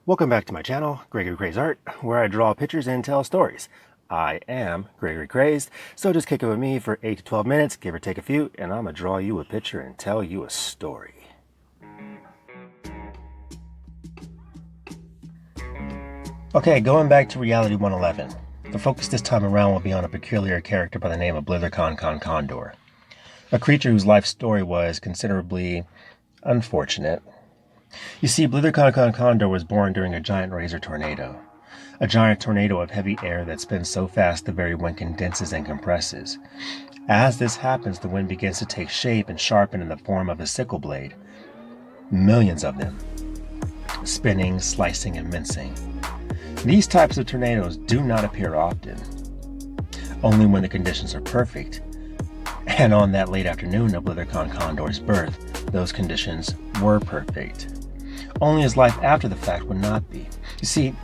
Welcome back to my channel, Gregory Crazed Art, where I draw pictures and tell stories. I am Gregory Crazed, so just kick it with me for 8 to 12 minutes, give or take a few, and I'm going to draw you a picture and tell you a story. Okay, going back to Reality 111. The focus this time around will be on a peculiar character by the name of Blither Condor, a creature whose life story was considerably unfortunate. You see, Blither Condor was born during a giant razor tornado. A giant tornado of heavy air that spins so fast the very wind condenses and compresses. As this happens, the wind begins to take shape and sharpen in the form of a sickle blade. Millions of them, spinning, slicing, and mincing. These types of tornadoes do not appear often, only when the conditions are perfect. And on that late afternoon of Blither Condor's birth, those conditions were perfect. Only his life after the fact would not be. You see,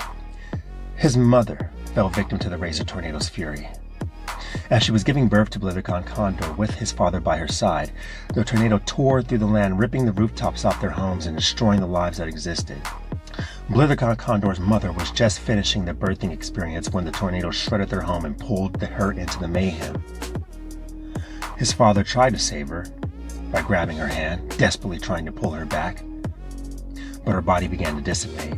his mother fell victim to the razor tornado's fury. As she was giving birth to Blither Condor with his father by her side, the tornado tore through the land, ripping the rooftops off their homes and destroying the lives that existed. Blither Condor's mother was just finishing the birthing experience when the tornado shredded their home and pulled her into the mayhem. His father tried to save her by grabbing her hand, desperately trying to pull her back, but her body began to dissipate.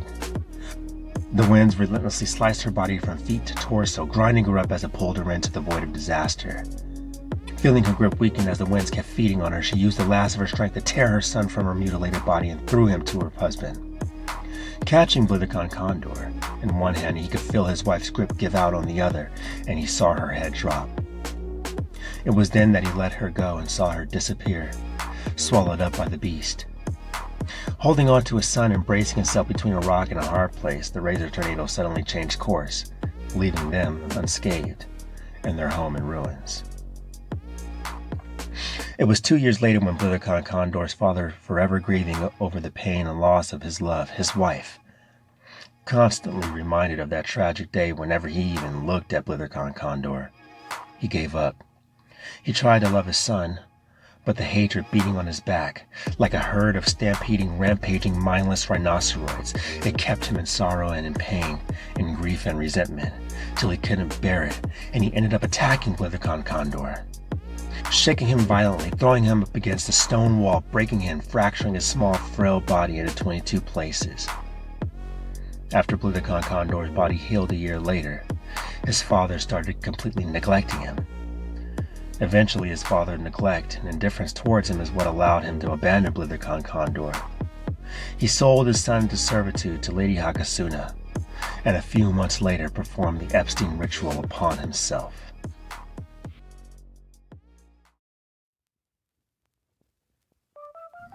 The winds relentlessly sliced her body from feet to torso, grinding her up as it pulled her into the void of disaster. Feeling her grip weaken as the winds kept feeding on her, she used the last of her strength to tear her son from her mutilated body and threw him to her husband. Catching Blither Condor in one hand, he could feel his wife's grip give out on the other, and he saw her head drop. It was then that he let her go and saw her disappear, swallowed up by the beast. Holding on to his son and bracing himself between a rock and a hard place, the razor tornado suddenly changed course, leaving them unscathed and their home in ruins. It was 2 years later when Blither Condor's father, forever grieving over the pain and loss of his love, his wife, constantly reminded of that tragic day whenever he even looked at Blither Condor, he gave up. He tried to love his son, but the hatred beating on his back, like a herd of stampeding, rampaging, mindless rhinoceros, it kept him in sorrow and in pain, in grief and resentment, till he couldn't bear it, and he ended up attacking Blither Condor, shaking him violently, throwing him up against a stone wall, breaking him, fracturing his small, frail body into 22 places. After Blither Condor's body healed a year later, his father started completely neglecting him. Eventually, his father's neglect and indifference towards him is what allowed him to abandon Blither Condor. He sold his son into servitude to Lady Hakasuna, and a few months later performed the Epstein ritual upon himself.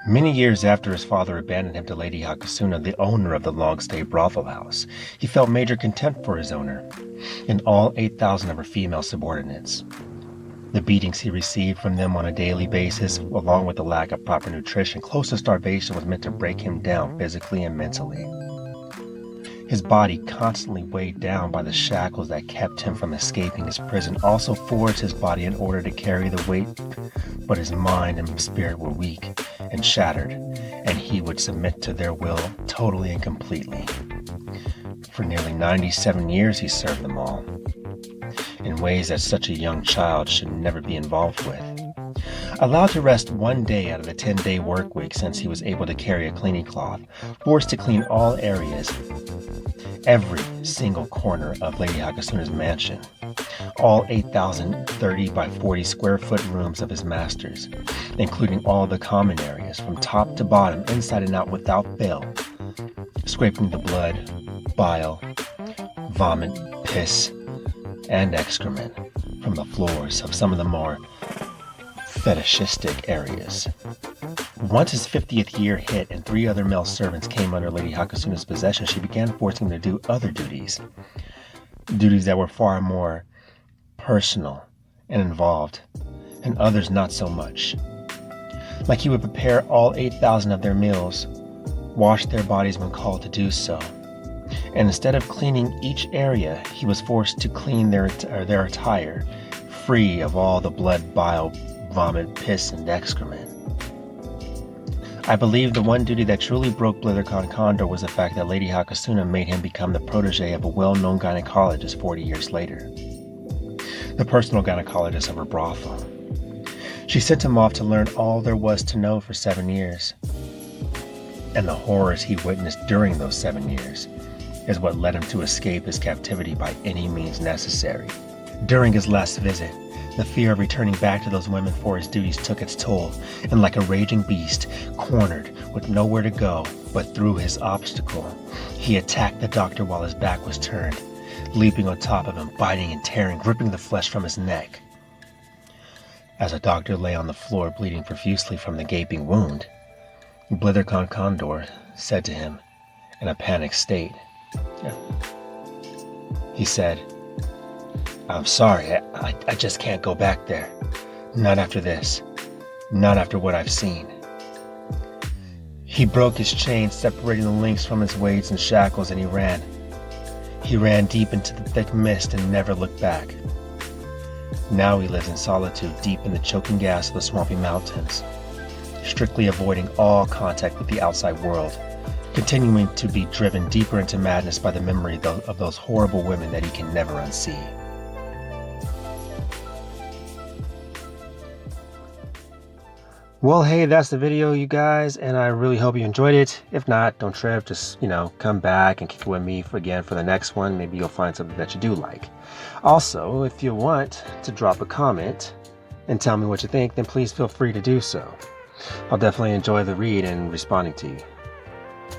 Many years after his father abandoned him to Lady Hakasuna, the owner of the log-stay brothel house, he felt major contempt for his owner and all 8,000 of her female subordinates. The beatings he received from them on a daily basis, along with the lack of proper nutrition, close to starvation, was meant to break him down physically and mentally. His body, constantly weighed down by the shackles that kept him from escaping his prison, also forged his body in order to carry the weight, but his mind and spirit were weak and shattered, and he would submit to their will totally and completely. For nearly 97 years he served them all, in ways that such a young child should never be involved with. Allowed to rest 1 day out of the 10-day work week since he was able to carry a cleaning cloth, forced to clean all areas, every single corner of Lady Hakasuna's mansion, all 8,030 by 40 square foot rooms of his masters, including all the common areas from top to bottom, inside and out without fail, scraping the blood, bile, vomit, piss, and excrement from the floors of some of the more fetishistic areas. Once his 50th year hit and 3 other male servants came under Lady Hakasuna's possession, she began forcing them to do other duties that were far more personal and involved, and others not so much. Like he would prepare all 8,000 of their meals, wash their bodies when called to do so, and instead of cleaning each area, he was forced to clean their attire, free of all the blood, bile, vomit, piss, and excrement. I believe the one duty that truly broke Blithercon Condor was the fact that Lady Hakasuna made him become the protege of a well-known gynecologist 40 years later. The personal gynecologist of her brothel. She sent him off to learn all there was to know for 7 years. And the horrors he witnessed during those 7 years is what led him to escape his captivity by any means necessary. During his last visit, the fear of returning back to those women for his duties took its toll, and like a raging beast, cornered with nowhere to go but through his obstacle, he attacked the doctor while his back was turned, leaping on top of him, biting and tearing, ripping the flesh from his neck. As the doctor lay on the floor bleeding profusely from the gaping wound, Blithercon Condor said to him in a panicked state, he said, "I'm sorry, I just can't go back there. Not after this. Not after what I've seen." He broke his chain, separating the links from his weights and shackles, and he ran. He ran deep into the thick mist and never looked back. Now he lives in solitude deep in the choking gas of the swampy mountains, strictly avoiding all contact with the outside world, continuing to be driven deeper into madness by the memory of those horrible women that he can never unsee. Well, hey, that's the video, you guys, and I really hope you enjoyed it. If not, don't trip. Just, come back and kick it with me again for the next one. Maybe you'll find something that you do like. Also, if you want to drop a comment and tell me what you think, then please feel free to do so. I'll definitely enjoy the read and responding to you.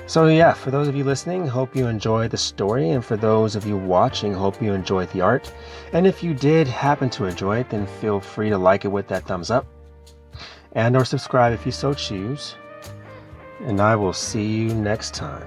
So yeah, for those of you listening, hope you enjoyed the story, and for those of you watching, hope you enjoyed the art. And if you did happen to enjoy it, then feel free to like it with that thumbs up, and or subscribe if you so choose. And I will see you next time.